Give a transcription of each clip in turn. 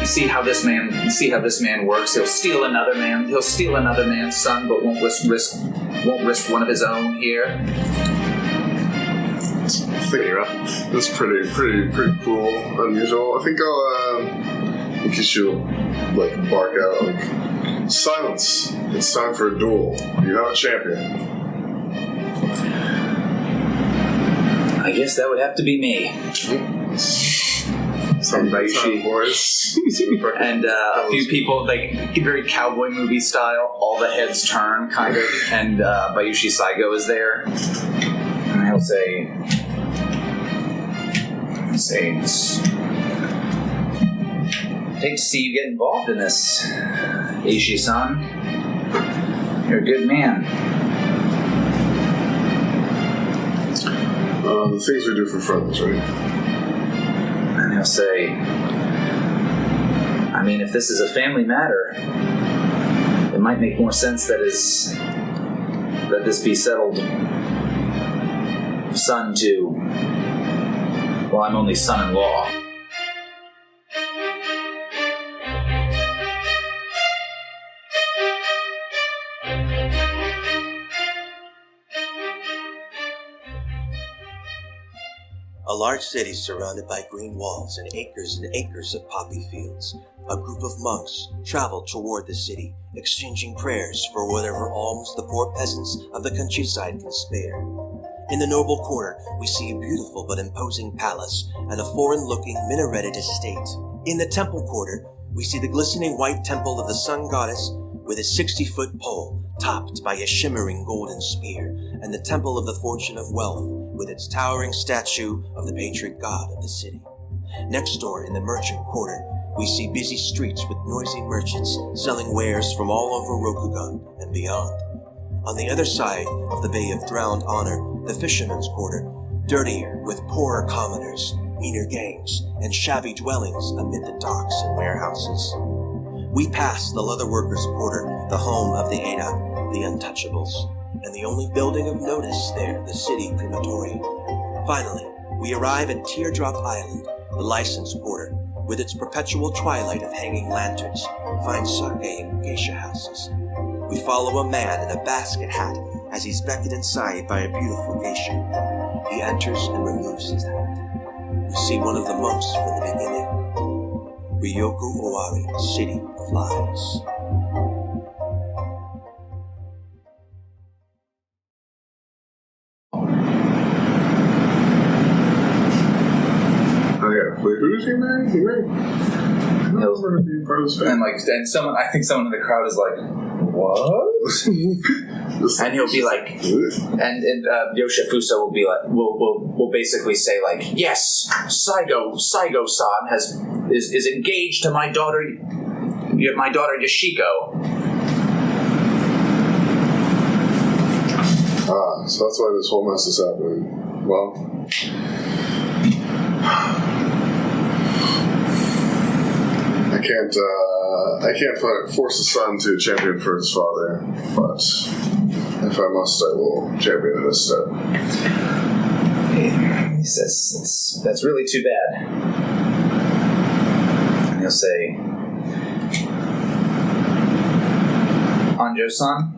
See how this man works. He'll steal another man's son, but won't risk one of his own here. That's pretty cool, unusual. I think she'll bark out silence. It's time for a duel. You have a champion. I guess that would have to be me. And Bayushi, and a few people, very cowboy movie style, all the heads turn, kind of, and Bayushi Saigo is there, and he'll say, hate to see you get involved in this, Ishi-san. You're a good man. The things we do for friends, right? And he'll say, I mean, if this is a family matter, it might make more sense that this be settled son to, well, I'm only son-in-law. A large city surrounded by green walls and acres of poppy fields. A group of monks travel toward the city, exchanging prayers for whatever alms the poor peasants of the countryside can spare. In the noble quarter, we see a beautiful but imposing palace and a foreign-looking minareted estate. In the temple quarter, we see the glistening white temple of the sun goddess with its 60-foot pole topped by a shimmering golden spear, and the temple of the fortune of wealth with its towering statue of the patriot god of the city. Next door, in the merchant quarter, we see busy streets with noisy merchants selling wares from all over Rokugan and beyond. On the other side of the Bay of Drowned Honor, the fisherman's quarter, dirtier with poorer commoners, meaner gangs, and shabby dwellings amid the docks and warehouses. We pass the leatherworkers' quarter, the home of the Ada, the Untouchables, and the only building of notice there, the city crematorium. Finally, we arrive at Teardrop Island, the license quarter, with its perpetual twilight of hanging lanterns, fine sake and geisha houses. We follow a man in a basket hat as he's beckoned inside by a beautiful geisha. He enters and removes his hat. We see one of the monks from the beginning. Ryoko Owari, City of Lies. Wait, who did he marry? He married? I don't remember being part of this family. And someone in the crowd is like, what? And he'll be like, and Yoshifusa will be like, will basically say like, yes, Saigo-san is engaged to my daughter Yoshiko. So that's why this whole mess is happening. Well, I can't force a son to champion for his father, but if I must, I will champion in his stead. He says, that's really too bad. And he'll say, Anjo-sama?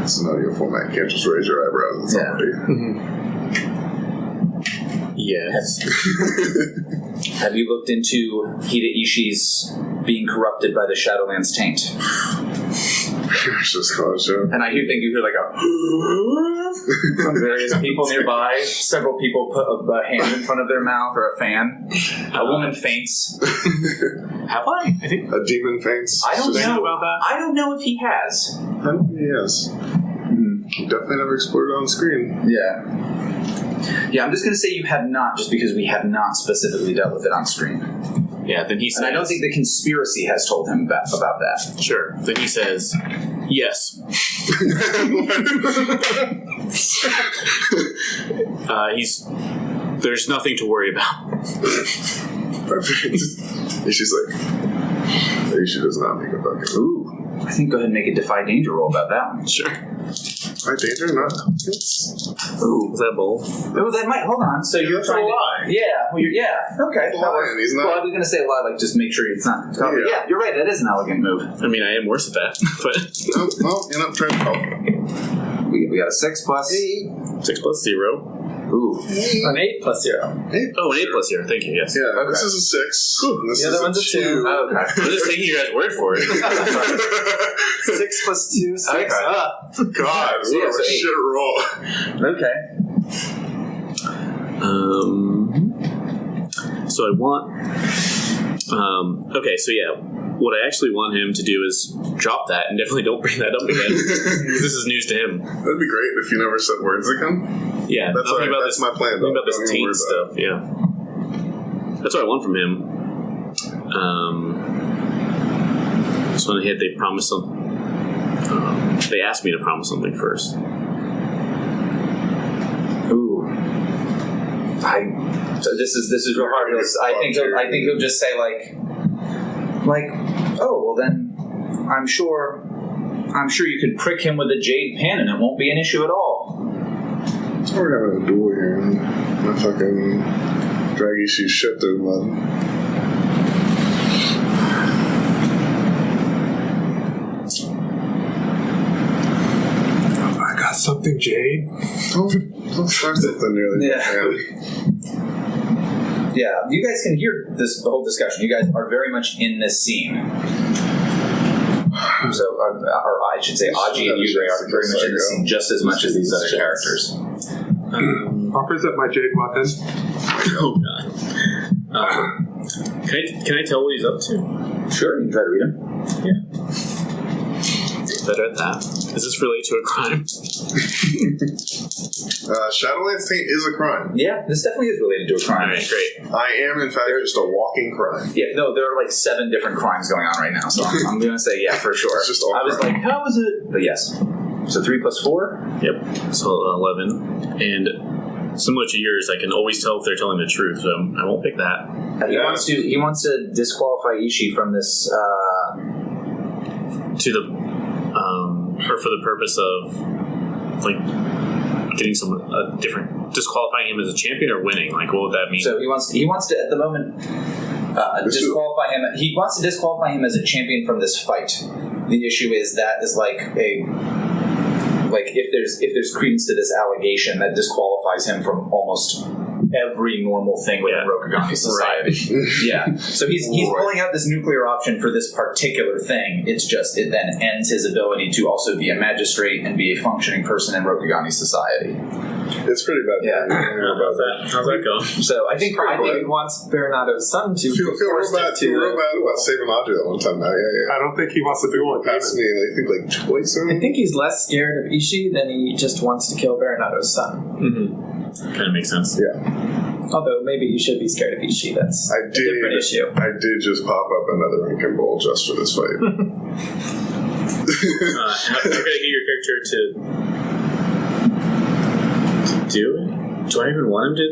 It's an audio format. You can't just raise your eyebrows at somebody. Yeah. Yes. Have you looked into Hida Ishi's being corrupted by the Shadowlands taint? And I think you hear like a from various people nearby. Several people put a hand in front of their mouth or a fan. A woman faints. Have I? I think a demon faints. I don't know about that. I don't know if he has. I don't think he has. Definitely never explored it on screen. Yeah, I'm just going to say you have not, just because we have not specifically dealt with it on screen. Yeah, then he says... And I don't think the conspiracy has told him about that. Sure. Then he says, yes. There's nothing to worry about. Perfect. And she's like, she does not make a fucking... Ooh. I think go ahead and make a defy danger roll about that one. Sure. My danger, not elegance. Ooh. Is that bold? Oh, that might. Hold on. So you're That's a trying lie. to. Yeah. Well, okay. He's lying. He's not. Well, I was going to say a lie, like just make sure it's not. Yeah, you're right. That is an elegant move. I mean, I am worse at that, but No, you're not trying to help. We got a 6 plus. 6 plus 0. Ooh. An 8 plus 0. Oh, an 8 plus 0. Thank you. Yes. Yeah, Okay. this is a 6. And this The is other one's a 2. Oh, okay. I'm just taking you guys' word for it. 6 plus 2, 6. Okay. God, what Yeah, a so 8. shit roll. Okay. So I want. Okay, so yeah, what I actually want him to do is drop that and definitely don't bring that up again. Because this is news to him. That'd be great if you never said words again. Yeah, That's nothing about that's this. my plan. Nothing about this Don't even worry taint about stuff. Yeah, that's what I want from him. Just want to hit. They promised some. They asked me to promise something first. Ooh. So this is real hard. I think he'll just say like, oh well then, I'm sure you could prick him with a jade pin and it won't be an issue at all. We're having a duel here. My fucking drag Ishi shit through mud. I got something, Jade. Don't start something nearly. Yeah, you guys can hear the whole discussion. You guys are very much in this scene. So, or I should say, Aji and Yugare are very much in this scene just as much as these other characters. Offers up my Jade weapon. Oh god. Can I tell what he's up to? Sure, you can try to read him. Yeah. Better at that. Is this related to a crime? Shadowlands taint is a crime. Yeah, this definitely is related to a crime. Alright, great. I am, in fact, just a walking crime. Yeah, no, there are like 7 different crimes going on right now, so I'm going to say yeah for sure. It's just all I was crime. like, how is it? But yes. So 3 plus 4? Yep. So 11. And similar to yours, I can always tell if they're telling the truth, so I won't pick that. He wants to disqualify Ishi from this. To the, or for the purpose of, like, getting someone different, disqualifying him as a champion or winning. Like, what would that mean? So he wants to at the moment disqualify him. He wants to disqualify him as a champion from this fight. The issue is that is if there's credence to this allegation, that disqualifies him from almost every normal thing within Rokugan society. Yeah. So he's pulling out this nuclear option for this particular thing. It then ends his ability to also be a magistrate and be a functioning person in Rokugan society. It's pretty bad. Yeah. How's that going? So I think He wants Baronado's son to Feel real bad about saving Audrey that one time now. Yeah. I don't think he wants to duel with Past Demon. me, I think, like twice. I think he's less scared of Ishi than he just wants to kill Baronado's son. Mm-hmm. Kind of makes sense. Yeah. Although maybe you should be scared of Ishi. That's a different issue. I did just pop up another Rankin Bowl just for this fight. How can I get your character to do it? Do I even want him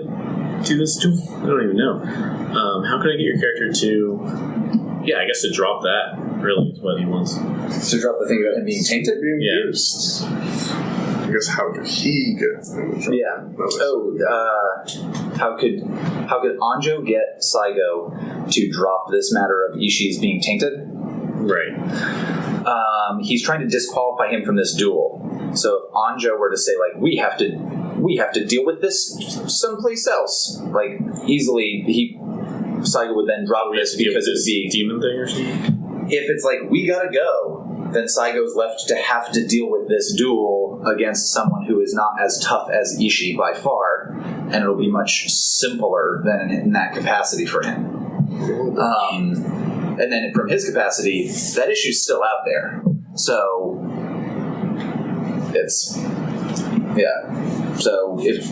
to do this duel? I don't even know. How can I get your character to... Yeah, I guess to drop that, really, is what he wants. to drop the thing about him being tainted. Being Yeah. used. I guess how could he get in the trouble? Yeah. How could Anjo get Saigo to drop this matter of Ishi's being tainted? Right. He's trying to disqualify him from this duel. So if Anjo were to say, like, we have to deal with this someplace else, like easily, Saigo would then drop this because it would be demon thing or something. If it's like we gotta go, then Saigo's left to have to deal with this duel against someone who is not as tough as Ishi by far, and it'll be much simpler than in that capacity for him. And then from his capacity, that issue's still out there. So it's So if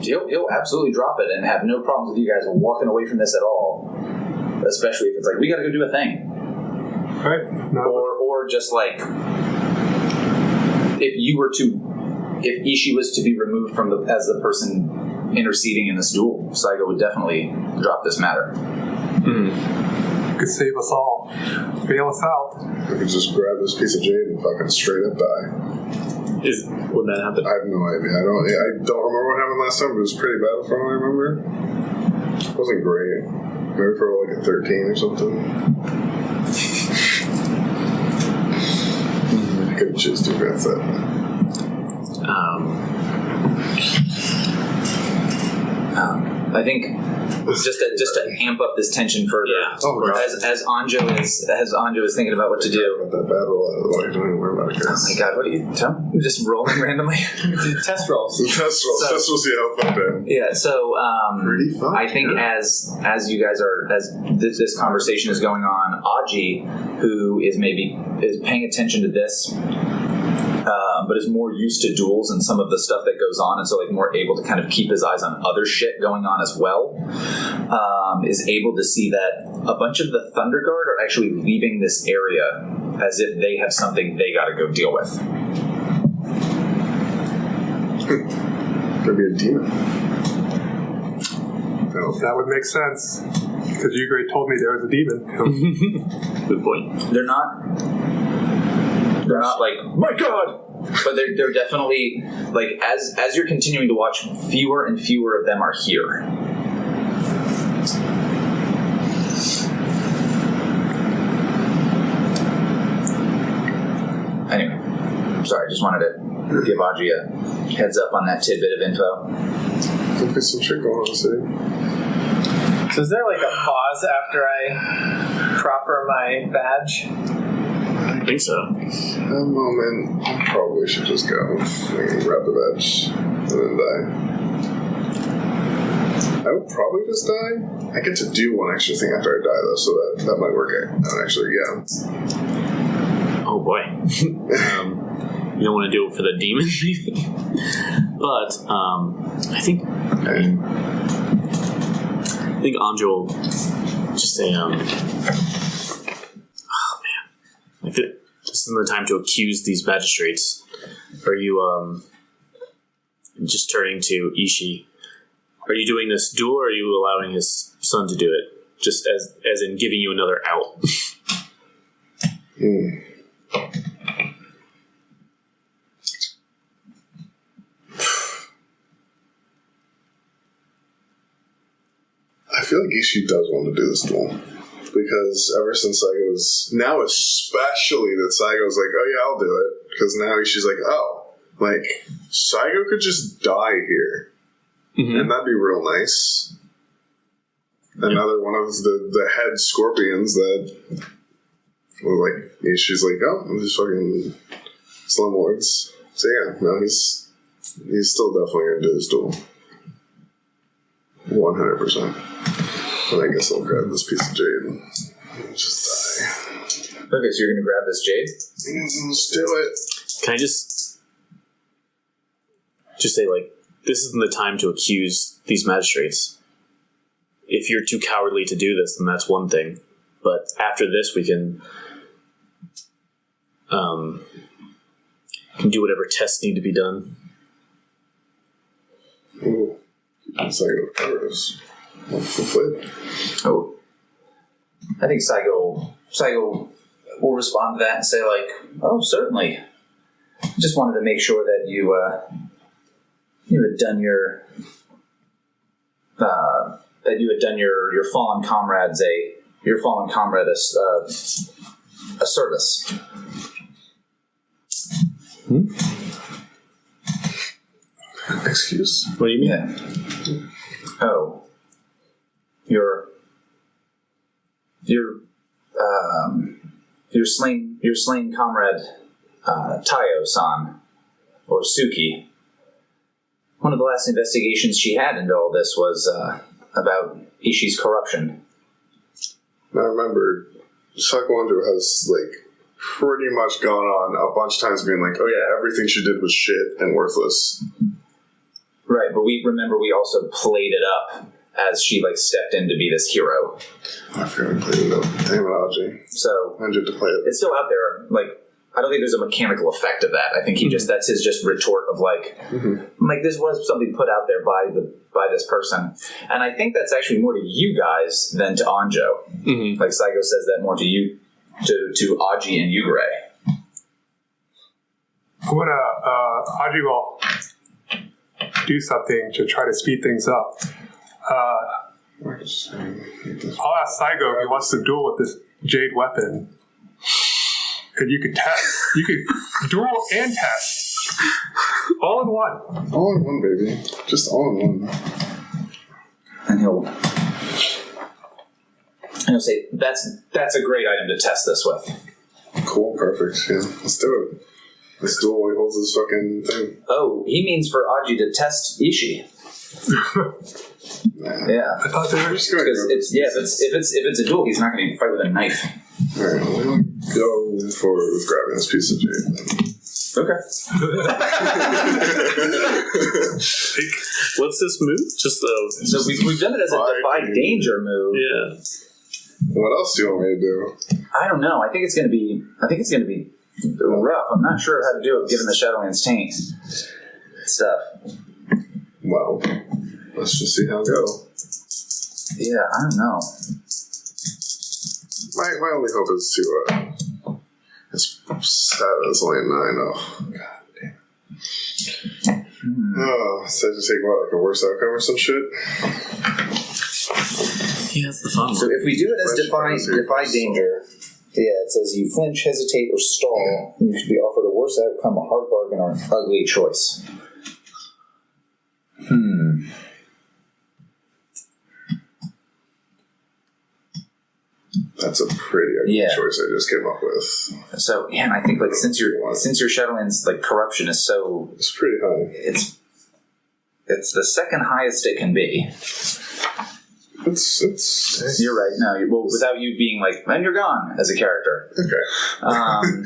he'll absolutely drop it and have no problems with you guys walking away from this at all, especially if it's like we got to go do a thing. Right. No. Or just like if Ishi was to be removed from as the person interceding in this duel, Saigo would definitely drop this matter. Mm-hmm. could save us all. Bail us out. I could just grab this piece of jade and fucking straight up die. Would that happen? I have no idea. I don't remember what happened last time, but it was pretty bad from what I remember. It wasn't great. Maybe for like a 13 or something. I couldn't choose two grants that. I think just to amp up this tension further, as Anjo is thinking about what to do. Got that bad roll out of the way. Don't even worry about it, guys. Oh my god, what are you doing? Just rolling randomly? Test rolls. Test rolls. Test rolls see how fun they Yeah, so Pretty fun. I think as you guys are, as this conversation is going on, Aji, who is paying attention to this, but is more used to duels and some of the stuff that goes on, and so like more able to kind of keep his eyes on other shit going on as well, is able to see that a bunch of the Thunder Guard are actually leaving this area as if they have something they got to go deal with. Could be a demon. That would make sense. Because Yugare told me there was a demon. Good point. They're not like, my god! But they're definitely, like, as you're continuing to watch, fewer and fewer of them are here. Anyway, sorry, just wanted to give Aji a heads up on that tidbit of info. There's some shit going on in the city. So is there like a pause after I proffer my badge? I think so. A moment. I probably should just go and grab the badge and then die. I would probably just die. I get to do one extra thing after I die, though, so that might work out. Actually, yeah. Oh boy. You don't want to do it for the demon, maybe. But I think Anjo will just say, oh man, like this isn't the time to accuse these magistrates. Are you just turning to Ishi? Are you doing this duel, or are you allowing his son to do it? Just as in giving you another out. I feel like Ishi does want to do this duel. Because ever since Saigo's... Now especially that Saigo's like, oh yeah, I'll do it. Because now Ishi's like, oh. Like, Saigo could just die here. Mm-hmm. And that'd be real nice. Another one of the head scorpions that was like... Ishi's like, oh, I'm just fucking slumlords. So yeah, no, he's still definitely going to do this duel. 100%. And I guess I'll grab this piece of jade and just die. Okay, so you're going to grab this jade? Let's do it. Can I just say, like, this isn't the time to accuse these magistrates. If you're too cowardly to do this, then that's one thing. But after this, we can do whatever tests need to be done. Ooh. Saigo covers. Oh. I think Saigo will respond to that and say, like, oh, certainly. Just wanted to make sure that you had done your fallen comrade a service. Excuse? What do you mean? Yeah. Oh. Your slain comrade, Taiyo-san, or Suki. One of the last investigations she had into all this was about Ishi's corruption. I remember Sakuandro has, like, pretty much gone on a bunch of times being like, oh yeah, everything she did was shit and worthless. Right, but we also played it up as she, like, stepped in to be this hero. I forgot we played it up. Damn it, Aji. So I need to play it. it's still out there. Like, I don't think there's a mechanical effect of that. I think that's his just retort of, like, like, this was something put out there by by this person. And I think that's actually more to you guys than to Anjo. Mm-hmm. Like Saigo says that more to you, to Aji and Yugare. When Aji will do something to try to speed things up, I'll ask Saigo if he wants to duel with this jade weapon. And you could test. You could duel and test. All in one. All in one, baby. Just all in one. And he'll say, that's a great item to test this with. Cool, perfect. Yeah, let's do it. Let's duel while he holds this fucking thing. Oh, he means for Aji to test Ishi. Nah. Yeah. I thought they were just going Because if it's a duel, he's not going to fight with a knife. Alright, we'll go forward with grabbing this piece of jade. Okay. What's this move? Just So we've done it as a defy danger move. yeah. What else do you want me to do? I don't know. I think it's going to be rough. I'm not sure how to do it given the Shadowlands taint stuff. Well, let's just see how it goes. Yeah, I don't know. My only hope is to it's 7, it's only a 9. Oh, god damn. Oh, so I just take what, like a worse outcome or some shit? Yeah, that's the fun So one. if we do it as defy danger, yeah, it says you flinch, hesitate, or stall, you should be offered a worse outcome, a hard bargain, or an ugly choice. That's a pretty ugly choice I just came up with. So yeah, and I think like since your Shadowlands like corruption is so It's pretty high. it's the second highest it can be. It's You're right. No, well, without you being like, and you're gone as a character. okay.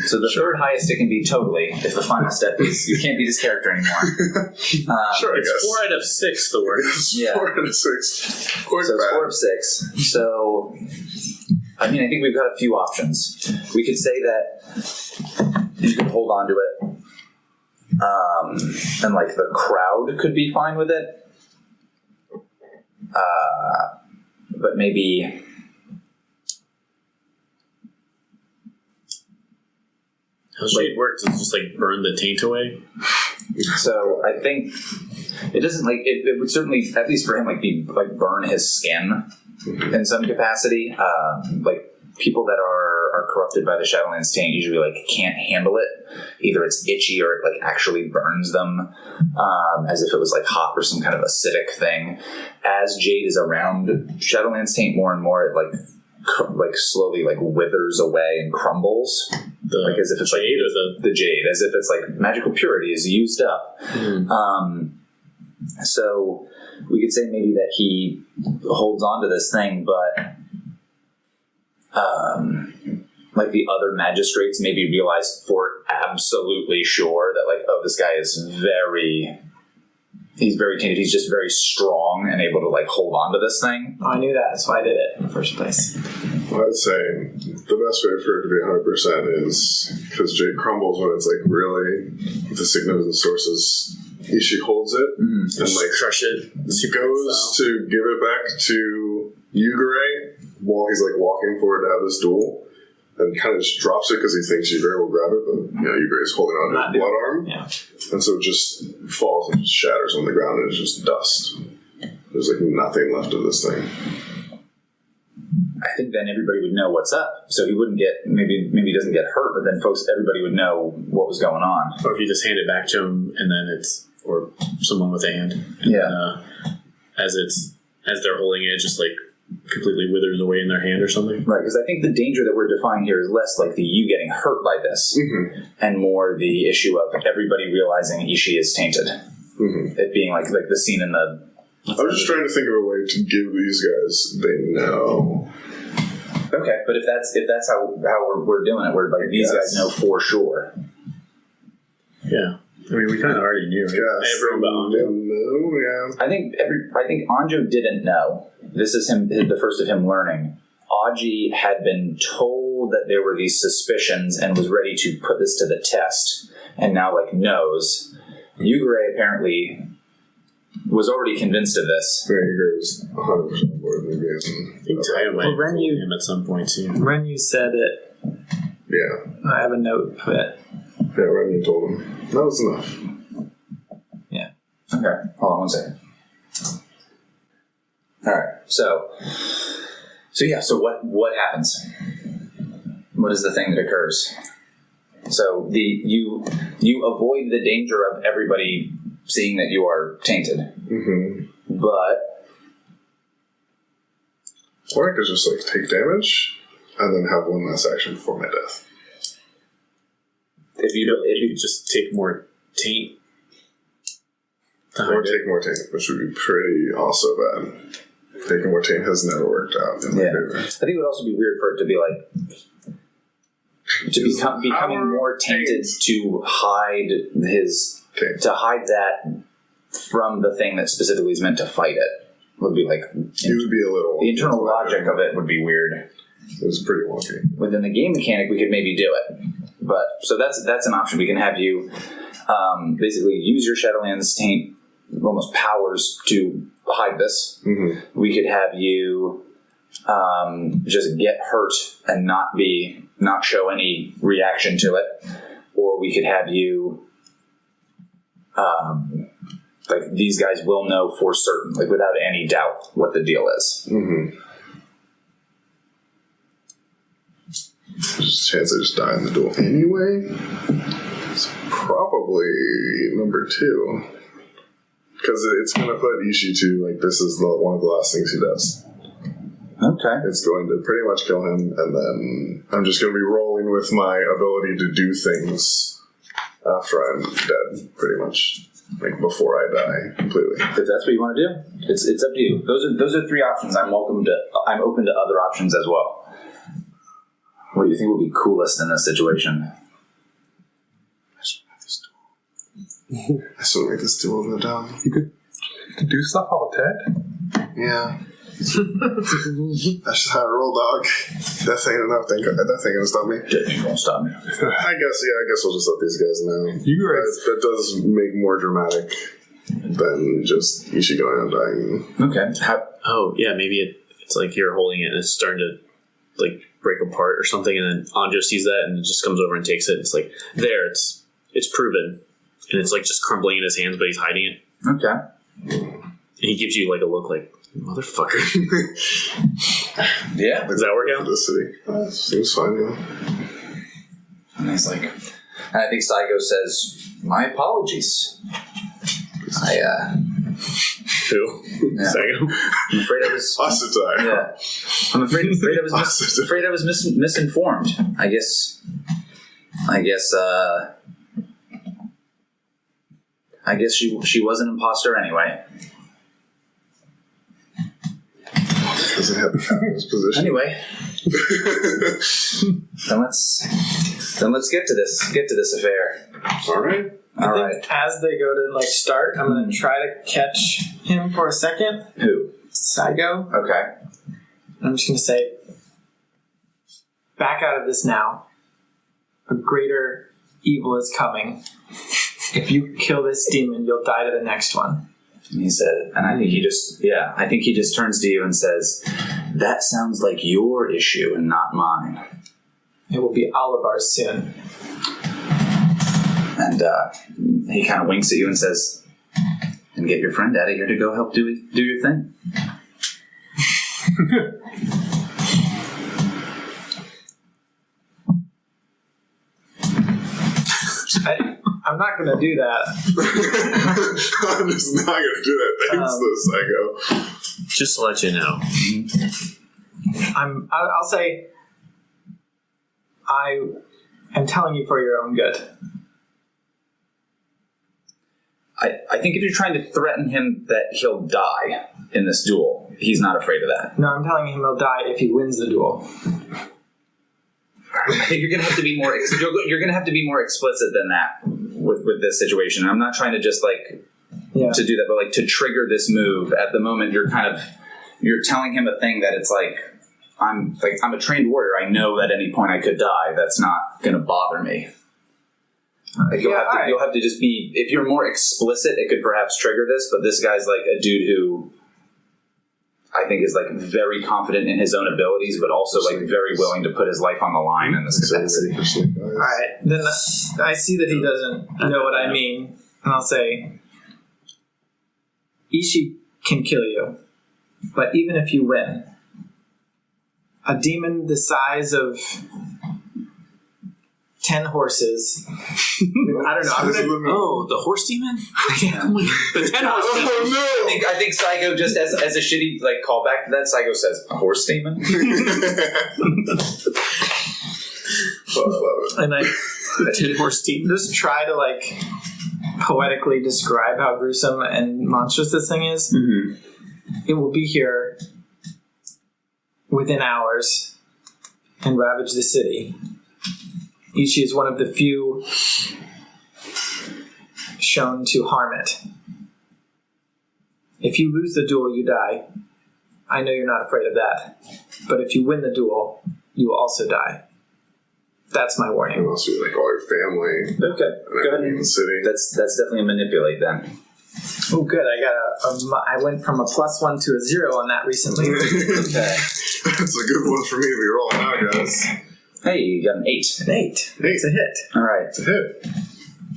So the third highest it can be totally if the final step is you can't be this character anymore. Sure, I It's guess. 4 out of 6, the word. It's Yeah. 4 out of 6. Quite So it's bad. 4 of 6. So, I mean, I think we've got a few options. We could say that you can hold on to it, and like the crowd could be fine with it. But maybe How it works is just like burn the taint away. so. I think it doesn't like it would certainly, at least for him, like be like burn his skin in some capacity. Like people that are corrupted by the Shadowlands taint usually like can't handle it. Either it's itchy or it like actually burns them, as if it was like hot or some kind of acidic thing. As jade is around Shadowlands taint more and more, it like slowly like withers away and crumbles. Like as if it's jade like or the jade, as if it's like magical purity is used up. So we could say maybe that he holds on to this thing, but like the other magistrates maybe realize for absolutely sure that like, oh, this guy is he's very tainted. He's just very strong and able to like hold on to this thing. I knew that. That's why I did it in the first place. Well, I'd say the best way for it to be 100% is because jade crumbles when it's like really the significant sources. Ishi holds it and like Crush it. goes to give it back to Yugare while he's like walking forward to have this duel, and kind of just drops it because he thinks Yugare will grab it, but Yugare's holding on to his blood arm, and so it just falls and just shatters on the ground, and it's just dust. There's like nothing left of this thing. I think then everybody would know what's up, so he wouldn't get maybe he doesn't get hurt, but then everybody would know what was going on. Or if you just hand it back to him and then or someone with a hand. And then, as they're holding it, just like completely withers away in their hand or something. Right, because I think the danger that we're defining here is less like you getting hurt by this, and more the issue of everybody realizing Ishi is tainted. It being like the scene in the. I was just trying to think of a way to give these guys they know. Okay, but if that's how we're doing it, we're like these guys know for sure. Yeah. I mean, we kind of already knew. Right? Everyone but Anjo. Yeah. I think Anjo didn't know. This is the first of him learning. Aji had been told that there were these suspicions and was ready to put this to the test, and now knows. Yugare apparently was already convinced of this. Yeah, Yugare was 100% aboard the game. I think Taiyo might Well, then have you- him at some point too. When you said it, Yeah. I have a note of it. Yeah, Remy told him. That was enough. Okay, hold on one second. All right, so what happens? What is the thing that occurs? So you avoid the danger of everybody seeing that you are tainted, but Or I could just take damage and then have one less action before my death. If you could just take more taint. Or take more taint, which would be pretty also bad. Taking more taint has never worked out in my favor. I think it would also be weird for it to be becoming more tainted to hide that from the thing that specifically is meant to fight it. Would be It would be a little... the internal logic of it would be weird. It was pretty wonky. Within the game mechanic, we could maybe do it, but so that's an option. We can have you basically use your Shadowlands taint almost powers to hide this. We could have you just get hurt and not show any reaction to it, or we could have you these guys will know for certain, without any doubt, what the deal is. There's a chance I just die in the duel anyway. It's probably number 2. Because it's going to put Ishi to, this is one of the last things he does. Okay. It's going to pretty much kill him, and then I'm just going to be rolling with my ability to do things after I'm dead, pretty much. Before I die completely. If that's what you want to do, it's up to you. Those are 3 options. I'm open to other options as well. What do you think would be coolest in this situation? I still make this duel go down. You could do stuff all dead. Yeah. That's just how I roll, dog. That ain't enough. That ain't gonna stop me. It won't stop me. I guess we'll just let these guys know. That does make more dramatic than just Ishi going and dying. Okay. Maybe it's like you're holding it and it's starting to break apart or something, and then Anjo sees that and just comes over and takes it. It's it's proven, and it's just crumbling in his hands, but he's hiding it. Okay. And he gives you a look motherfucker. Yeah. Does that work out? The city. Seems fine, yeah. And he's and I think Saigo says, "My apologies. Who? Yeah. I'm afraid I was. Hostile. Yeah. I'm afraid I was misinformed. I guess she was an imposter anyway. Doesn't have the captain's position. Anyway, then let's get to this affair. All right. All right. As they go to start, I'm going to try to catch him for a second. Who? Saigo. Okay. I'm just going to say, back out of this now. A greater evil is coming. If you kill this demon, you'll die to the next one. And he said, and I think he just turns to you and says, "That sounds like your issue and not mine." It will be all of ours soon. And he kind of winks at you and says, "And get your friend out of here to go help do your thing." I'm not going to do that. I'm just not going to do that. Thanks, though, Psycho. Just to let you know. I'll say I am telling you for your own good. I think if you're trying to threaten him that he'll die in this duel, he's not afraid of that. No, I'm telling him he'll die if he wins the duel. I think you're going to have to be more. You're going to have to be more explicit than that with this situation. I'm not trying to just to do that, but to trigger this move. At the moment, you're telling him a thing that it's I'm a trained warrior. I know that at any point I could die. That's not going to bother me. Like you'll have to just be. If you're more explicit, it could perhaps trigger this. But this guy's like a dude who I think is like very confident in his own abilities, but also like very willing to put his life on the line in this capacity. All right, then I see that he doesn't know what I mean, and I'll say, Ishi can kill you, but even if you win, a demon the size of 10 horses. I don't know. The horse demon? The 10 horse demon. Oh no! I think Saigo, just as a shitty like callback to that, Saigo says, a horse demon? And I 10 horse demon. just try to like poetically describe how gruesome and monstrous this thing is. Mm-hmm. It will be here within hours and ravage the city. Ishi is one of the few shown to harm it. If you lose the duel, you die. I know you're not afraid of that. But if you win the duel, you will also die. That's my warning. And also, like, all your family. Okay, go ahead. In the city. That's definitely a manipulate then. Oh, good. I got I went from a +1 to a 0 on that recently. Okay. That's a good one for me to be rolling out, guys. Hey, you got an 8. An 8. It's a hit. All right. It's a hit.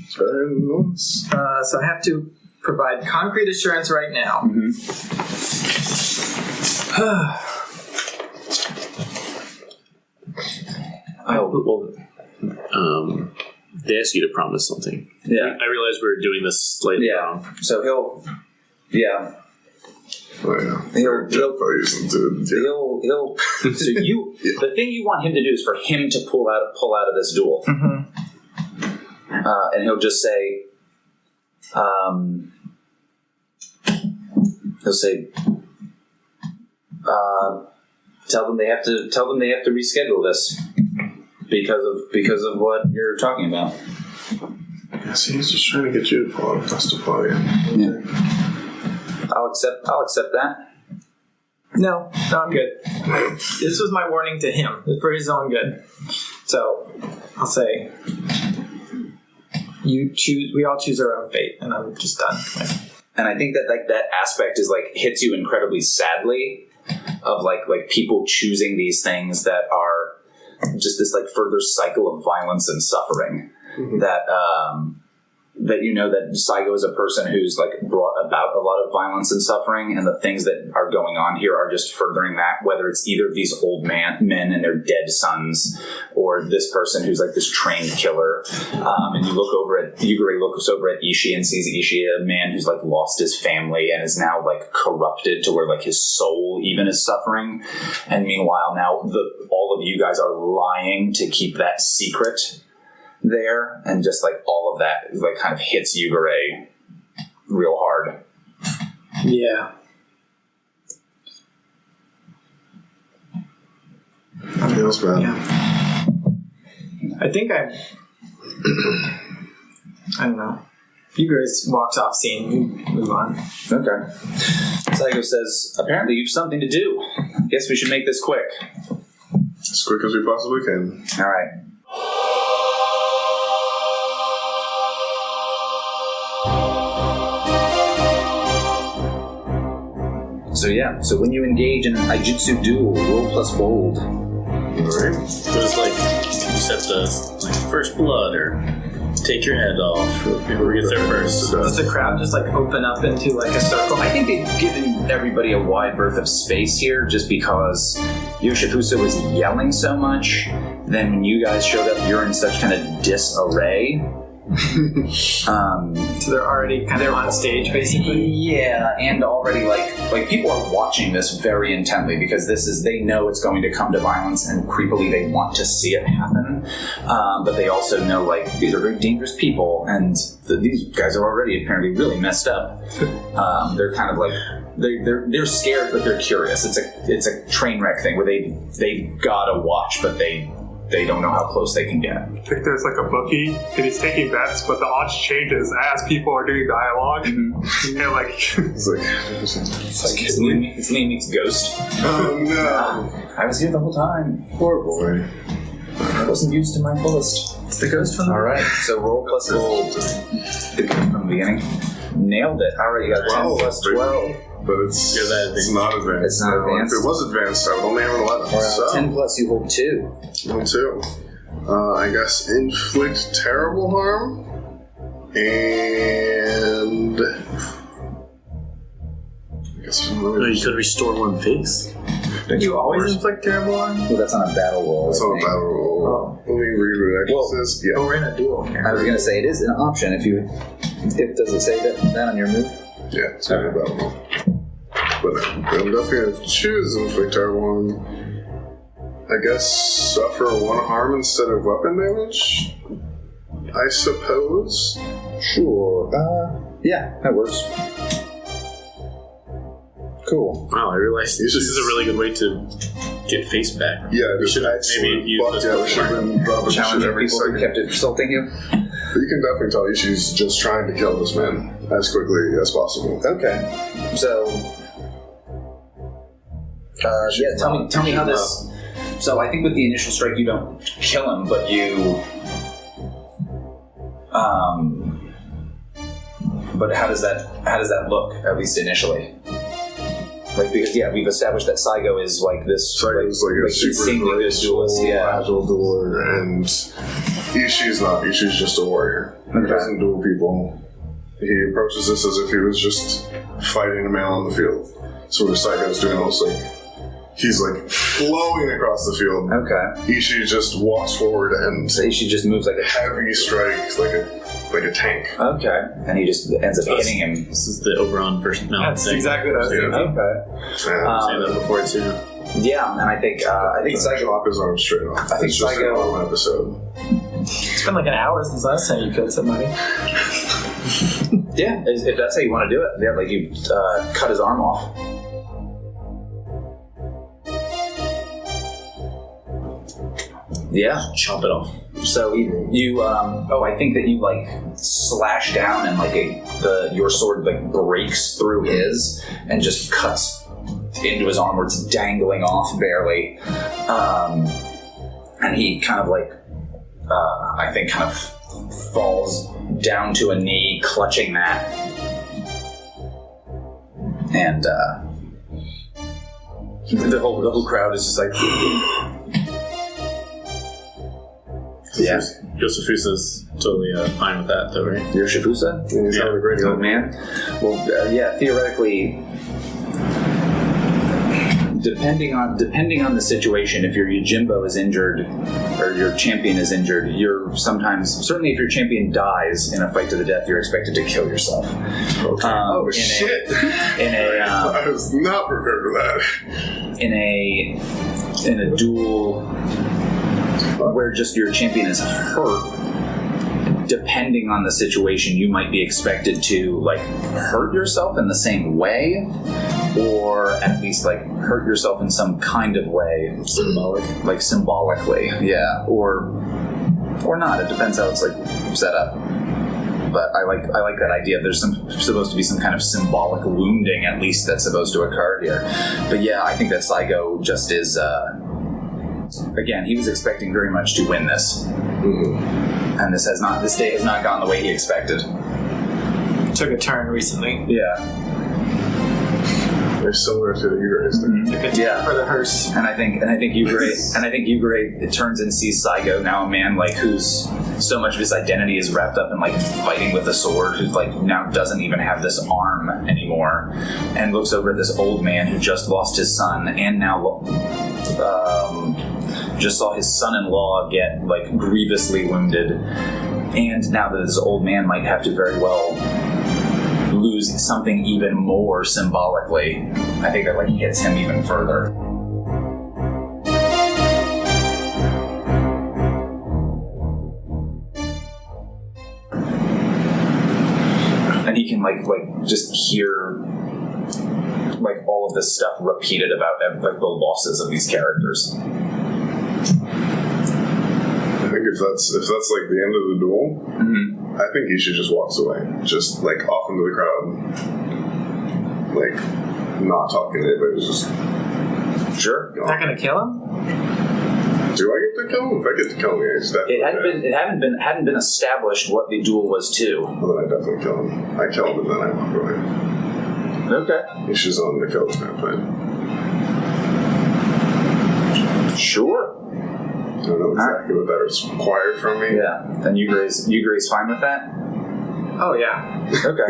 It's better than once. So I have to provide concrete assurance right now. Mm-hmm. They ask you to promise something. Yeah. I realize we were doing this slightly wrong. So he'll. Oh, yeah. He'll so you the thing you want him to do is for him to pull out of this duel. Mm-hmm. And he'll just say tell them they have to reschedule this because of what you're talking about. Yeah, see, he's just trying to get you to pull out a plastic party. Yeah. I'll accept that. No, I'm good. This was my warning to him, for his own good. So, I'll say, we all choose our own fate, and I'm just done. And I think that like that aspect is like hits you incredibly sadly, of like people choosing these things that are just this like further cycle of violence and suffering. Mm-hmm. That you know that Saigo is a person who's like brought about a lot of violence and suffering, and the things that are going on here are just furthering that, whether it's either of these old men and their dead sons, or this person who's like this trained killer. And Yugare looks over at Ishi and sees Ishi, a man who's like lost his family and is now like corrupted to where like his soul even is suffering. And meanwhile now all of you guys are lying to keep that secret there, and just like all of that like kind of hits Yugare real hard. Yeah. Feels bad. Yeah. I think I don't know. Yugare walks off scene. We move on. Okay. Saigo says, apparently you've something to do. Guess we should make this quick. As quick as we possibly can. All right. So when you engage in an Aijutsu duel, roll plus bold. Alright. There's like, you set the first blood or take your head off. Whoever gets there first. Does the crowd just like open up into like a circle? I think they've given everybody a wide berth of space here just because Yoshifusa was yelling so much. Then when you guys showed up, you're in such kind of disarray. So they're already kind of on stage, basically. Yeah, and already like people are watching this very intently because they know it's going to come to violence, and creepily they want to see it happen. But they also know like these are very dangerous people, and these guys are already apparently really messed up. They're kind of like they're scared, but they're curious. It's a train wreck thing where they've got to watch, but they don't know how close they can get. I think there's like a bookie, and he's taking bets, but the odds changes as people are doing dialogue. Mm-hmm. And like, it's Liam meets Ghost. Oh no! I was here the whole time. Poor boy. I wasn't used to my fullest. It's the ghost from the All right, so roll plus gold. The ghost from the beginning. Nailed it. All right, you got 10 plus 12. But it's not advanced. It's not advanced. If it was advanced, I would only have an 11. So 10 plus, you hold 2. 1, 2. I guess inflict terrible harm. And... I guess No, you could restore one face. You always inflict terrible harm? Well, that's on a battle roll. It's I on a think. battle roll. Oh. Let me read what it actually says. Yeah. Oh, we're in a duel. I was going to say, it is an option if you... does it say that on your move? Yeah, it's on a battle roll. But I'm definitely going to choose inflict terrible harm. I guess suffer 1 harm instead of weapon damage? I suppose. Sure. Yeah, that works. Cool. Wow, I realized this is a really good way to get face back. Yeah, We should maybe use this we should have been dropping shit Challenging every people who second. kept insulting you. But you can definitely tell Ishi's just trying to kill this man as quickly as possible. Okay. So... yeah, tell me how this... So I think with the initial strike you don't kill him, but you... But how does that look, at least initially? Like, because we've established that Saigo is like this. Saigo's like a super insanely good duelist, agile dueler, and Ishi's not. Ishi's just a warrior. He doesn't duel people. He approaches this as if he was just fighting a man on the field. So what Saigo's doing almost like he's like flowing across the field. Okay. Ishi just walks forward and So Ishi just moves like a heavy strike, like a tank. Okay. And he just ends up hitting him. This is the Oberon versus Mount That's thing. exactly what I was thinking. Okay. And Saying that before too. Yeah, and I think Saigo. chop his arm straight off. I think it's just Saigo- an arm episode. It's been like an hour since last time you killed somebody. Yeah, if that's how you want to do it. Yeah, like you cut his arm off. Yeah. Chop it off. So you I think that you like slash down and like your sword like breaks through his and just cuts into his arm where it's dangling off barely, and he kind of like I think kind of falls down to a knee, clutching that, and the whole crowd is just like. Yeah. Yoshifusa's totally fine with that, though, right? Yoshifusa? He's having a great The old time. man? Well, yeah, theoretically, depending on the situation, if your Yojimbo is injured or your champion is injured, you're certainly if your champion dies in a fight to the death, you're expected to kill yourself. Okay. Shit! I was not prepared for that. In a duel where just your champion is hurt, depending on the situation, you might be expected to like hurt yourself in the same way, or at least like hurt yourself in some kind of way, symbolically, yeah, or not. It depends how it's like set up. But I like that idea. There's supposed to be some kind of symbolic wounding, at least, that's supposed to occur here. But yeah, I think that Saigo just is. Again, he was expecting very much to win this, and this day has not gone the way he expected. Took a turn recently. Yeah, They're similar to the Yugare's thing. Took a turn for the hearse. and I think Yugare it turns and sees Saigo, now a man like who's so much of his identity is wrapped up in like fighting with a sword, who's like now doesn't even have this arm anymore, and looks over at this old man who just lost his son and now just saw his son-in-law get like grievously wounded, and now that this old man might have to very well lose something even more symbolically. I think that like hits him even further. And he can like just hear like all of this stuff repeated about like the losses of these characters. I think if that's like the end of the duel, I think he should just walks away, just like off into the crowd, like not talking to anybody, just Sure. Not gonna kill him? Do I get to kill him? If I get to kill him, it's definitely It hadn't been established what the duel was to. Well, then I definitely kill him. I kill him and then I walk away. Okay. Ishi's on the kill campaign. Sure. I don't know exactly what that is required from me. Yeah. Then Yugare's fine with that? Oh yeah. Okay.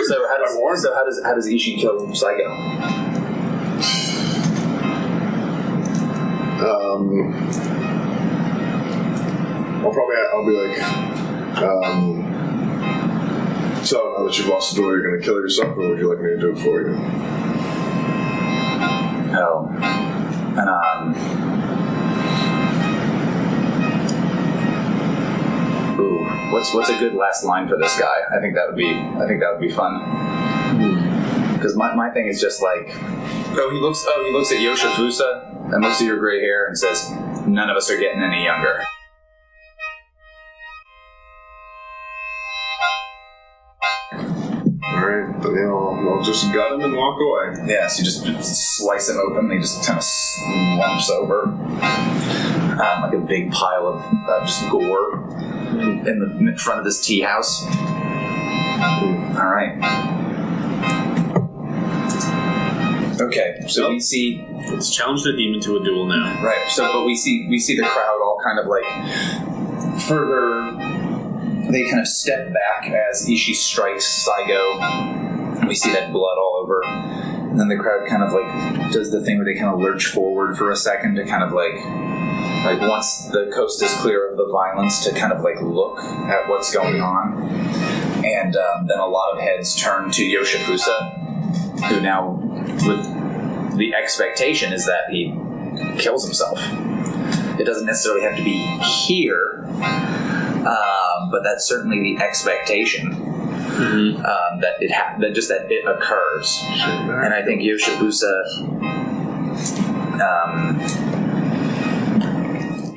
So how does Ishi kill Saigo? I'll be like, so now that you've lost the duel, you're going to kill yourself, or would you like me to do it for you? Oh. And, ooh, what's a good last line for this guy? I think that would be fun. Because my thing is just like, he looks at Yoshifusa and looks at your gray hair and says, none of us are getting any younger. Alright, then I'll just gut him and walk away. Yeah, so you just slice him open and he just kind of slumps over. Like a big pile of just gore in the front of this tea house. Alright. Okay, so we see... Let's challenge the demon to a duel now. Right, but we see the crowd all kind of like further... They kind of step back as Ishi strikes Saigo. We see that blood all over. And then the crowd kind of like does the thing where they kind of lurch forward for a second to kind of like once the coast is clear of the violence to kind of like look at what's going on. And then a lot of heads turn to Yoshifusa, who now, with the expectation is that he kills himself. It doesn't necessarily have to be here. But that's certainly the expectation that it occurs, and I think Yoshifusa,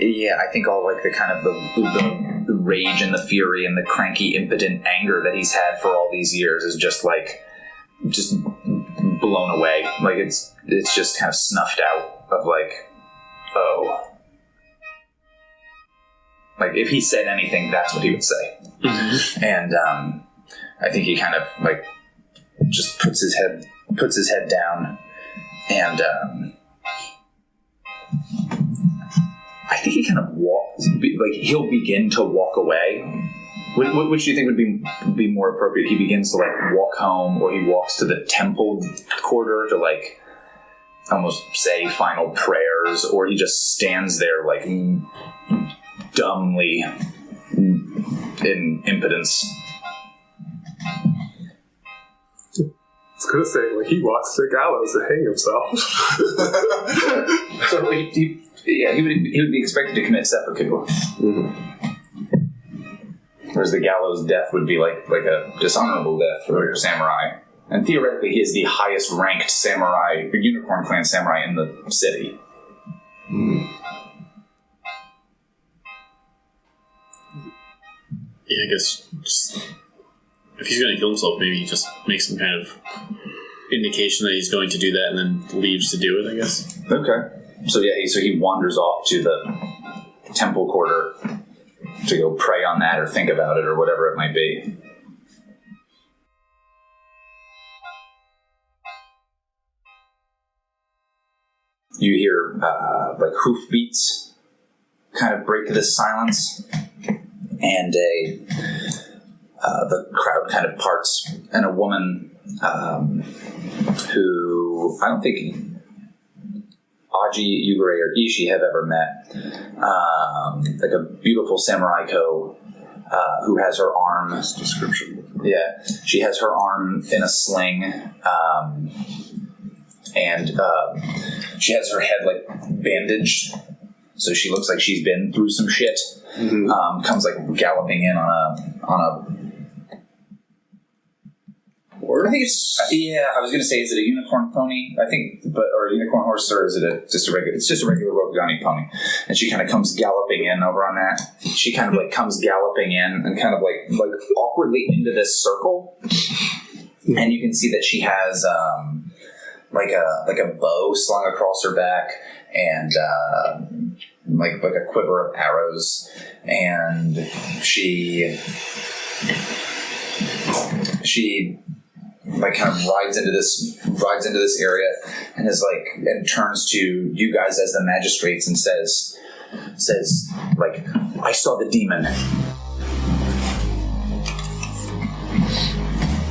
I think all like the kind of the rage and the fury and the cranky, impotent anger that he's had for all these years is just blown away. Like it's just kind of snuffed out of like, oh. Like, if he said anything, that's what he would say. Mm-hmm. And I think he kind of, like, just puts his head down, and I think he kind of walks, like, he'll begin to walk away. Which do you think would be more appropriate? He begins to, like, walk home, or he walks to the temple quarter to, like, almost say final prayers, or he just stands there, like, dumbly in impotence. I was gonna say, like, he walks to the gallows to hang himself. So he would be expected to commit seppuku. Mm-hmm. Whereas the gallows death would be like a dishonorable death for a samurai. And theoretically, he is the highest ranked samurai, the Unicorn Clan samurai in the city. Mm. Yeah, I guess if he's going to kill himself, maybe he just makes some kind of indication that he's going to do that and then leaves to do it, I guess. Okay. So he wanders off to the temple quarter to go pray on that or think about it or whatever it might be. You hear like hoofbeats kind of break this silence, and the crowd kind of parts, and a woman who I don't think Aji, Yugare, or Ishi have ever met, like a beautiful samurai ko who has her arm. Nice description. Yeah, she has her arm in a sling, and she has her head like bandaged, so she looks like she's been through some shit. Mm-hmm. Comes like galloping in on a. I think it's I was gonna say, is it a unicorn pony? I think, or a unicorn horse, or is it just a regular? It's just a regular Rokugan pony, and she kind of comes galloping in over on that. She kind of like comes galloping in and kind of like awkwardly into this circle, and you can see that she has like a bow slung across her back, and like a quiver of arrows, and she like kind of rides into this area and is like, and turns to you guys as the magistrates and says like, I saw the demon.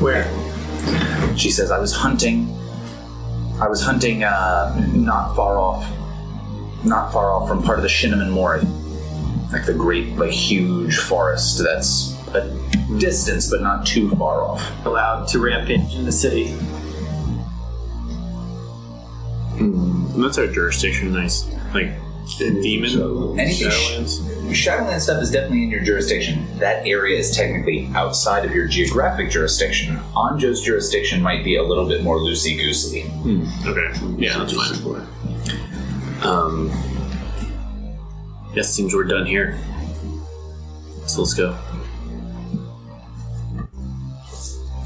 Where? She says, I was hunting not far off from part of the Shinneman Mori, like the great, like huge forest that's a distance but not too far off. Allowed to rampage in the city. And that's our jurisdiction. Nice, like demon. Anything Shadowlands. Shadowland stuff is definitely in your jurisdiction. That area is technically outside of your geographic jurisdiction. Anjo's jurisdiction might be a little bit more loosey-goosey. Okay, yeah, that's fine. Yes, seems we're done here. So let's go.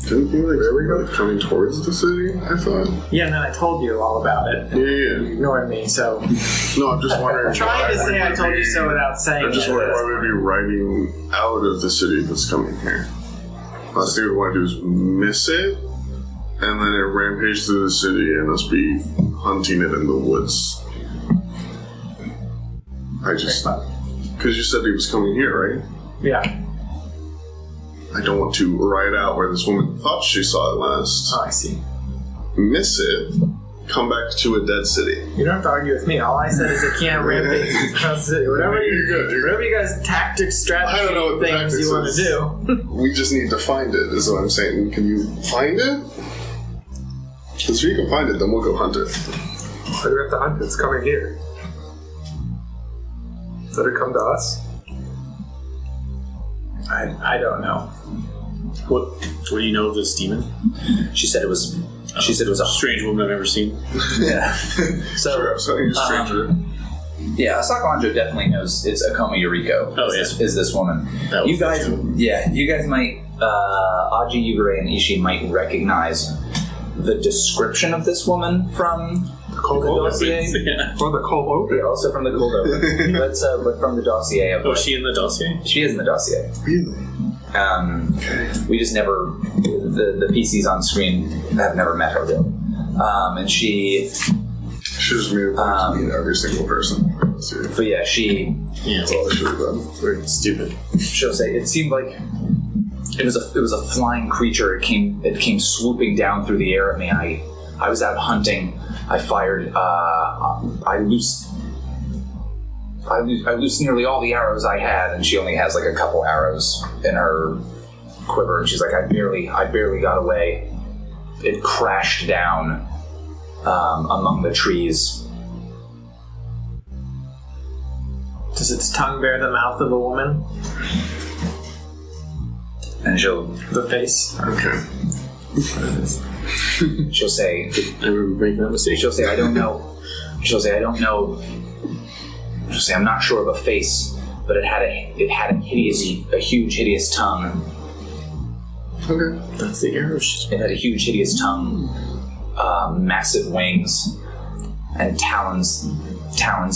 Didn't you like coming towards the city? I thought. Yeah, and then I told you all about it. Yeah. You ignored me, so. No, I'm just wondering. I'm trying to say I told you so without saying I'm just it. wondering why we'd be riding out of the city that's coming here. Last thing we want to do is miss it, and then it rampage through the city and us be hunting it in the woods. Because you said he was coming here, right? Yeah. I don't want to ride out where this woman thought she saw it last. Oh, I see. Miss it, come back to a dead city. You don't have to argue with me. All I said is it can't rampage across the city. Whatever You're good. whatever you guys tactics, strategy, I don't know what the things you want to do. We just need to find it, is what I'm saying. Can you find it? Because if you can find it, then we'll go hunt it. Why do we have to hunt it? It's coming here. Let it come to us? I don't know. What do you know of this demon? She said it was a Strange woman I've never seen. Yeah. Sure, so you're a stranger. Yeah, Asako Anjo definitely knows it's Akoma Yuriko. Oh, is this woman? That was You guys, the you guys might Aji, Yugare, and Ishi might recognize the description of this woman from the dossier. Yeah. Or the cold open. Yeah, also from the cold open. but from the dossier. Of Was she in the dossier? She is in the dossier. Really? We just never, the PCs on screen have never met her really. And she Should have made a point to meet every single person. but yeah, she, That's all I should have done. Very stupid. she'll say, it seemed like it was a flying creature. It came swooping down through the air at me. I was out hunting. I fired, I loosed nearly all the arrows I had, and she only has like a couple arrows in her quiver. And she's like, I barely got away. It crashed down among the trees. Does its tongue bear the mouth of a woman? And The face? Okay. she'll say, I remember making that mistake. she'll say, I don't know. She'll say, I'm not sure of a face, but it had a huge, hideous tongue. Okay. That's the arrows. It had a huge, hideous tongue, massive wings, and talons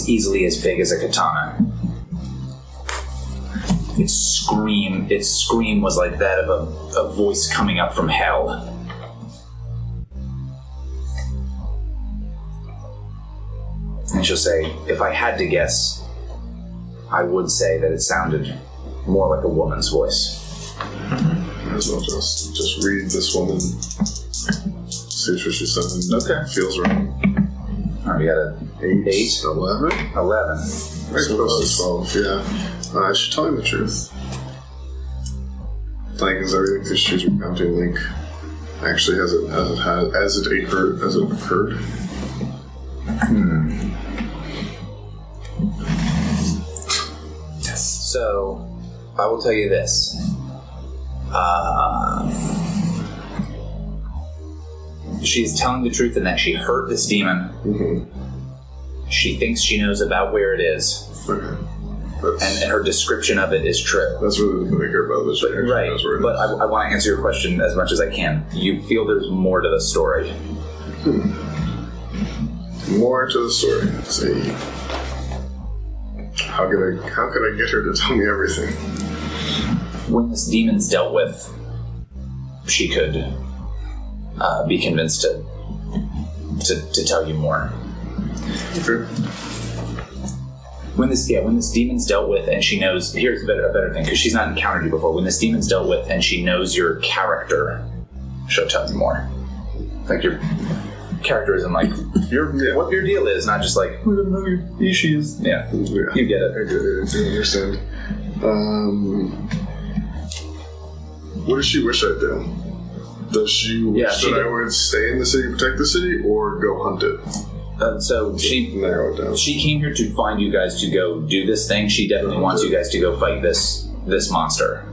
easily as big as a katana. Its scream was like that of a voice coming up from hell. And she'll say, if I had to guess, I would say that it sounded more like a woman's voice. Might as well just read this woman. See if she says Okay. feels right. All right, we got a 8, 11? 11. Very close to 12, yeah. She's telling the truth. Like, is everything that she's recounting, like, actually as it occurred? So, I will tell you this. She's telling the truth in that she hurt this demon. Mm-hmm. She thinks she knows about where it is. Okay. And her description of it is true. That's really the thing I care about this. Right, but I want to answer your question as much as I can. You feel there's more to the story. More to the story. Let's see. How could I get her to tell me everything? When this demon's dealt with, she could be convinced to tell you more. Okay. When this demon's dealt with and she knows, here's a better thing, because she's not encountered you before. When this demon's dealt with and she knows your character, she'll tell you more. Like your character isn't like what your deal is, not just like we don't know who Ishi is. Yeah, you get it. I get it. I understand. What does she wish I'd do? Does she wish that I would stay in the city, protect the city, or go hunt it? So she narrow it down. She came here to find you guys to go do this thing. She definitely wants you guys to go fight this monster.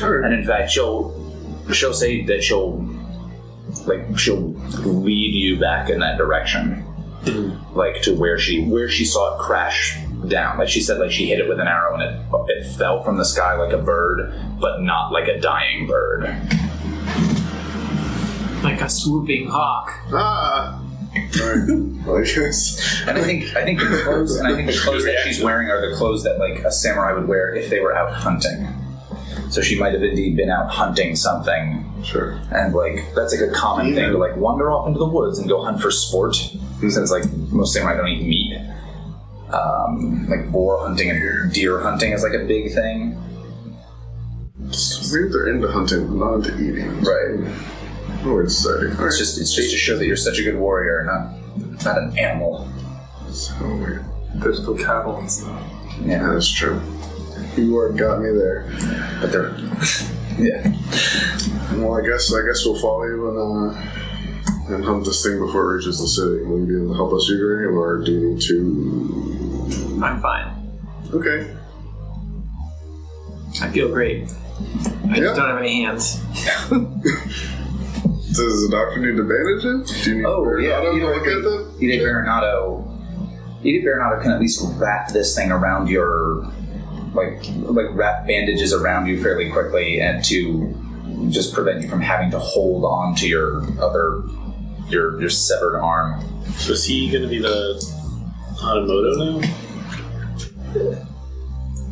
Right. And in fact, she'll say that she'll lead you back in that direction, like to where she saw it crash down. Like she said, like she hit it with an arrow and it fell from the sky like a bird, but not like a dying bird. Like a swooping hawk. Ah. Right. I guess. And I think the clothes that she's wearing are the clothes that like a samurai would wear if they were out hunting. So she might have indeed been out hunting something. Sure. And like that's like a common thing to like wander off into the woods and go hunt for sport. Since like most samurai don't eat meat. Like boar hunting and deer hunting is like a big thing. Maybe they're into hunting, but not into eating. Right. Oh, it's exciting. It's just to show that you're such a good warrior, not an animal. So weird. There's still cattle and stuff. Yeah, that's true. You got me there. But they're yeah. Well, I guess we'll follow you and hunt this thing before it reaches the city. Will you be able to help us, Yugare, or do you need to? I'm fine. Okay. I feel great. I just don't have any hands. Does the doctor need to bandage it? Do you need Hida Baronato can at least wrap this thing around your like wrap bandages around you fairly quickly and to just prevent you from having to hold on to your severed arm. So is he going to be the Hanamoto now?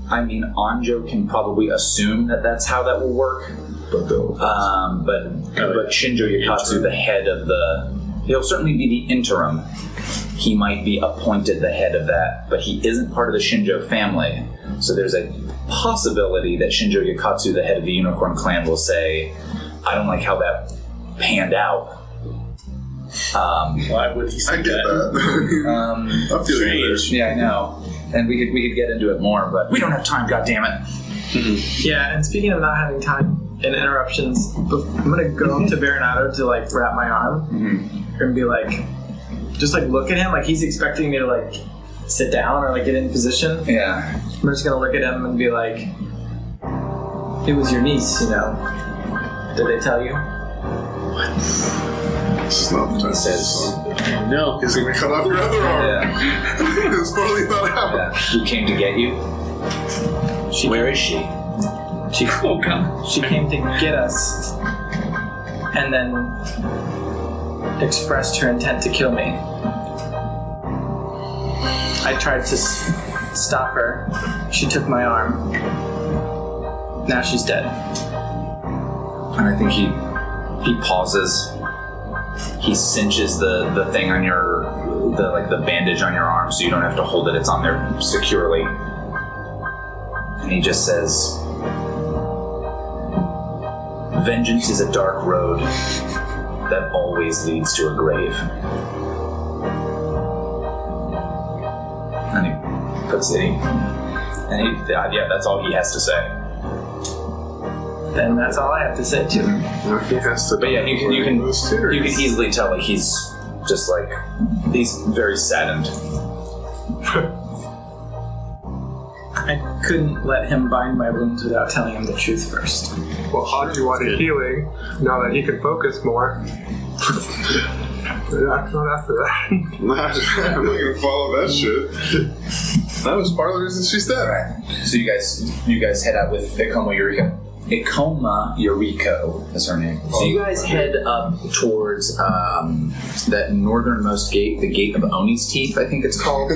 I mean, Anjo can probably assume that that's how that will work. But Shinjo Yakatsu, the head of he'll certainly be the interim. He might be appointed the head of that, but he isn't part of the Shinjo family. So there's a possibility that Shinjo Yakatsu, the head of the Unicorn Clan, will say, I don't like how that panned out. Why would he say I get that. I'm feeling yeah, I know. And we could get into it more, but we don't have time, goddammit. Yeah, and speaking of not having time and interruptions, I'm gonna go up to Baronato to like wrap my arm and be like, just like look at him like he's expecting me to like sit down or like get in position. Yeah. I'm just gonna look at him and be like, it was your niece, you know. Did they tell you? What? This is not the time. He says, no. He's gonna cut off your other arm. Yeah. It's totally not out. Yeah. Who came to get you? Where is she? She came to get us and then expressed her intent to kill me. I tried to stop her. She took my arm. Now she's dead. And I think he pauses. He cinches the thing on the bandage on your arm so you don't have to hold it. It's on there securely. And he just says, vengeance is a dark road that always leads to a grave. And he puts it in. And that's all he has to say. Then that's all I have to say to him. He has to. But yeah, you can easily tell like he's just like he's very saddened. I couldn't let him bind my wounds without telling him the truth first. Well, Aji wanted healing now that he can focus more. Not after that. I'm not gonna follow that shit. That was part of the reason she's dead. Alright. So you guys head out with Ikomo Eureka. Ikoma Yuriko is her name. So you guys head up towards that northernmost gate, the Gate of Oni's Teeth, I think it's called.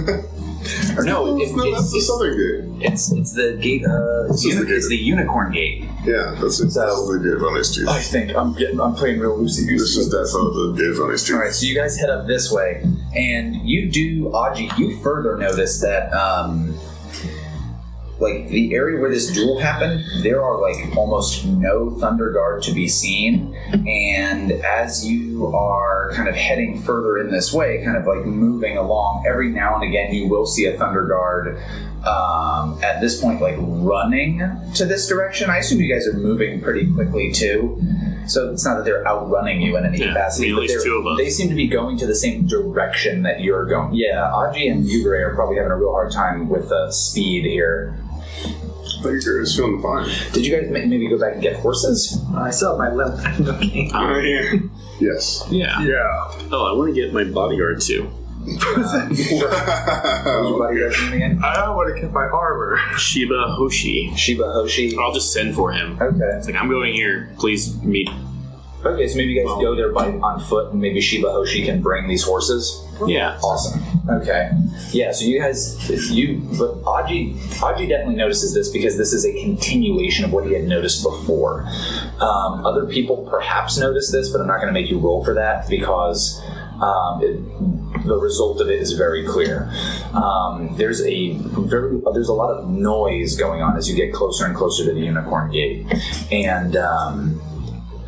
Or no, that's the southern gate. It's the gate. It's the Unicorn Gate. Yeah, that's it. So, That's the Gate of Oni's Teeth. I think I'm playing real loosey goosey. This is definitely the Gate of Oni's Teeth. All right, so you guys head up this way, and you do, Aji. You further notice that, like the area where this duel happened, there are like almost no Thunder Guard to be seen, and as you are kind of heading further in this way, kind of like moving along, every now and again you will see a Thunder Guard. At this point, like running to this direction. I assume you guys are moving pretty quickly too. So it's not that they're outrunning you in any capacity. At least two of us. They seem to be going to the same direction that you're going. Yeah, Aji and Yugare are probably having a real hard time with speed here. Yugare is feeling fine. Did you guys maybe go back and get horses? I still have my limp. Okay. Yes. Yeah. Yeah. Oh, I want to get my bodyguard too. Again? I want to get my armor. Shiba Hoshi. Shiba-Hoshi. I'll just send for him. Okay. It's like, I'm going here. Please meet. Okay, so maybe you guys go there on foot, and maybe Shiba-Hoshi can bring these horses. Yeah. Awesome. Okay. Yeah, so you guys, but Aji definitely notices this because this is a continuation of what he had noticed before. Other people perhaps notice this, but I'm not going to make you roll for that because the result of it is very clear. There's a lot of noise going on as you get closer and closer to the Unicorn Gate, and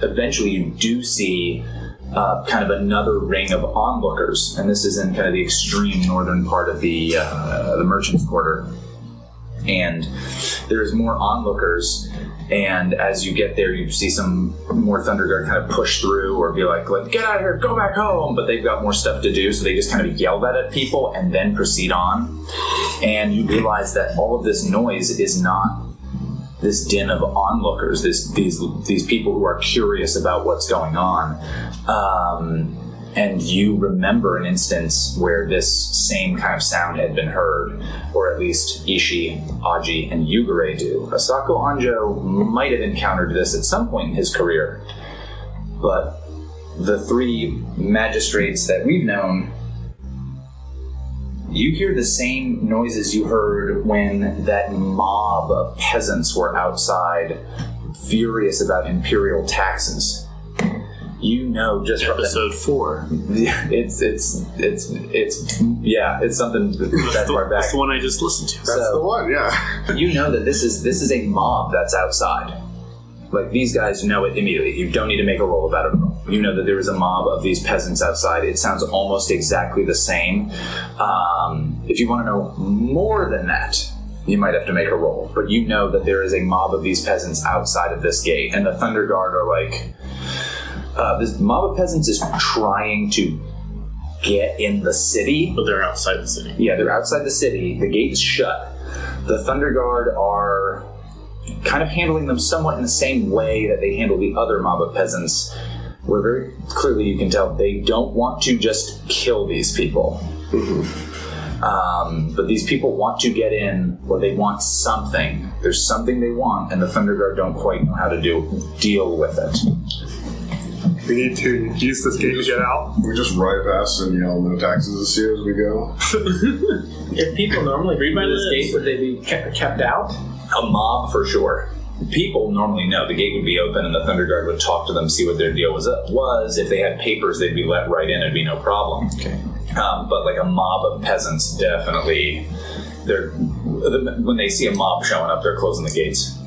eventually you do see kind of another ring of onlookers, and this is in kind of the extreme northern part of the Merchant's Quarter. And there's more onlookers, and as you get there, you see some more Thunder Guard kind of push through or be like, get out of here, go back home, but they've got more stuff to do, so they just kind of yell that at people and then proceed on. And you realize that all of this noise is not this din of onlookers, these people who are curious about what's going on. And you remember an instance where this same kind of sound had been heard, or at least Ishi, Aji, and Yugare do. Asako Anjo might have encountered this at some point in his career, but the three magistrates that we've known, you hear the same noises you heard when that mob of peasants were outside, furious about imperial taxes. You know, just from episode 4. It's something that far back. That's the one I just listened to. That's the one, yeah. You know that this is a mob that's outside. Like, these guys know it immediately. You don't need to make a roll about it at all. You know that there is a mob of these peasants outside. It sounds almost exactly the same. If you want to know more than that, you might have to make a roll. But you know that there is a mob of these peasants outside of this gate, and the Thunder Guard are like... this mob of peasants is trying to get in the city. But they're outside the city. Yeah, they're outside the city. The gate is shut. The Thunder Guard are kind of handling them somewhat in the same way that they handle the other mob of peasants, where very clearly you can tell they don't want to just kill these people. But these people want to get in, or they want something. There's something they want, and the Thunder Guard don't quite know how to deal with it. We need to use this gate to get out. We just ride past and yell no taxes this year as we go. If people normally read by this gate, would they be kept out? A mob, for sure. People normally know the gate would be open and the Thunder Guard would talk to them, see what their deal was. If they had papers, they'd be let right in. It'd be no problem. Okay. But like a mob of peasants, definitely, when they see a mob showing up, they're closing the gates.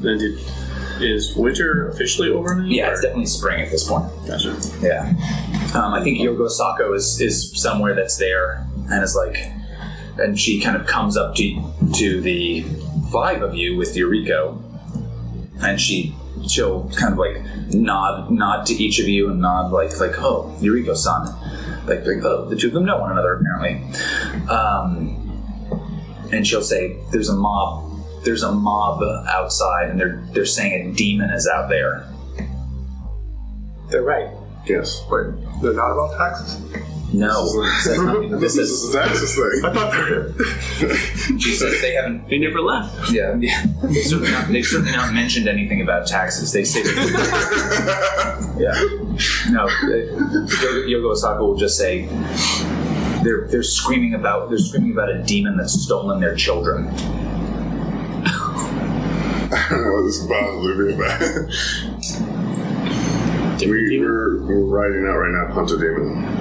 Is winter officially over now? Yeah, it's definitely spring at this point. Gotcha. Yeah. I think Yogo Sako is somewhere that's there and is like, and she kind of comes up to the 5 of you with Yuriko, and she'll kind of like nod to each of you and nod like oh, Yuriko-san. Like oh, the two of them know one another apparently. And she'll say, there's a mob outside, and they're saying a demon is out there. They're right. Yes. Wait, they're not about taxes? No, says nothing. This is the taxes thing. I thought they were. She says they haven't. They never left. Yeah. They've certainly not mentioned anything about taxes. They say that. Yeah. No. Yoko Osaka will just say they're screaming about a demon that's stolen their children. I don't know what this could possibly be about. We're riding out right now, Hunter Demon.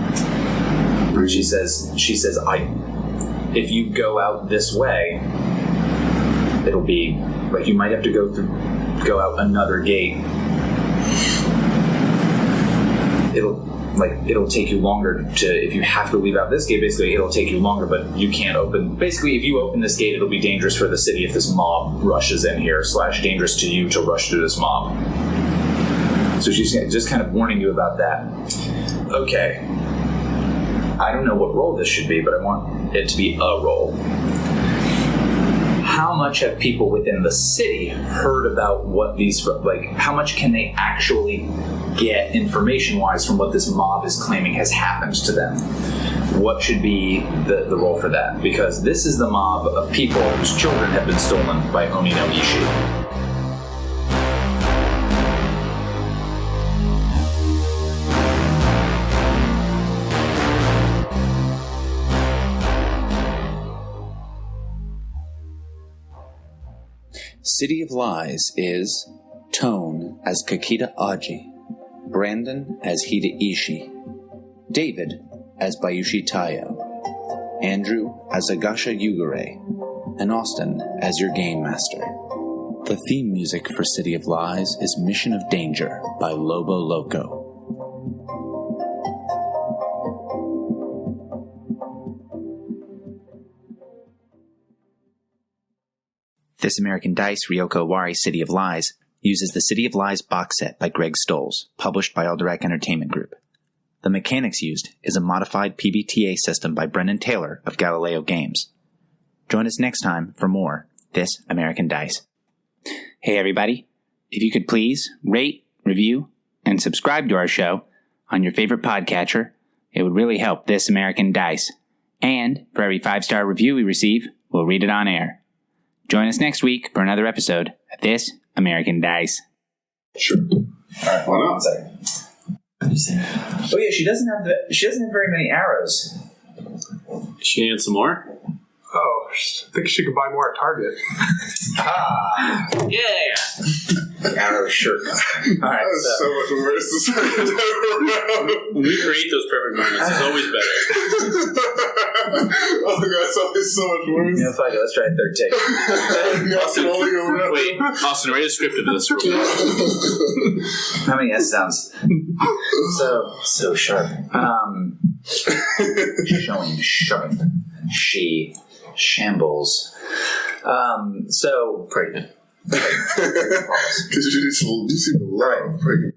She says, if you go out this way, it'll be like you might have to go out another gate. It'll take you longer if you have to leave out this gate, basically it'll take you longer, but you can't open. Basically, if you open this gate, it'll be dangerous for the city if this mob rushes in here, / dangerous to you to rush through this mob. So she's just kind of warning you about that. Okay. I don't know what role this should be, but I want it to be a role. How much have people within the city heard about what these, how much can they actually get information-wise from what this mob is claiming has happened to them? What should be the role for that? Because this is the mob of people whose children have been stolen by Oni no Ishi. City of Lies is Toan as Kakita Aji, Branden as Hida Ishi, David as Bayushi Taiyo, Andrew as Agasha Yugare, and Austin as your Game Master. The theme music for City of Lies is Mission of Danger by Lobo Loco. This American Dice Ryoko Owari City of Lies uses the City of Lies box set by Greg Stolz, published by Alderac Entertainment Group. The mechanics used is a modified PBTA system by Brendan Taylor of Galileo Games. Join us next time for more This American Dice. Hey everybody, if you could please rate, review, and subscribe to our show on your favorite podcatcher, it would really help This American Dice. And for every 5-star review we receive, we'll read it on air. Join us next week for another episode of This American Dice. Sure. All right, why not? 1 second. Oh yeah, she doesn't have very many arrows. She needs some more? Oh, I think she could buy more at Target. Yeah! Arrow shirt. All right, That's so much worse than second time around. When we create those perfect moments, it's always better. Oh my god, it's always so much worse. You know, fuck it, let's try a third take. Wait, Austin, write a script of this real quick. How many S sounds? So sharp. Showing sharp. She shambles. So pregnant. Because you seem to love pregnant.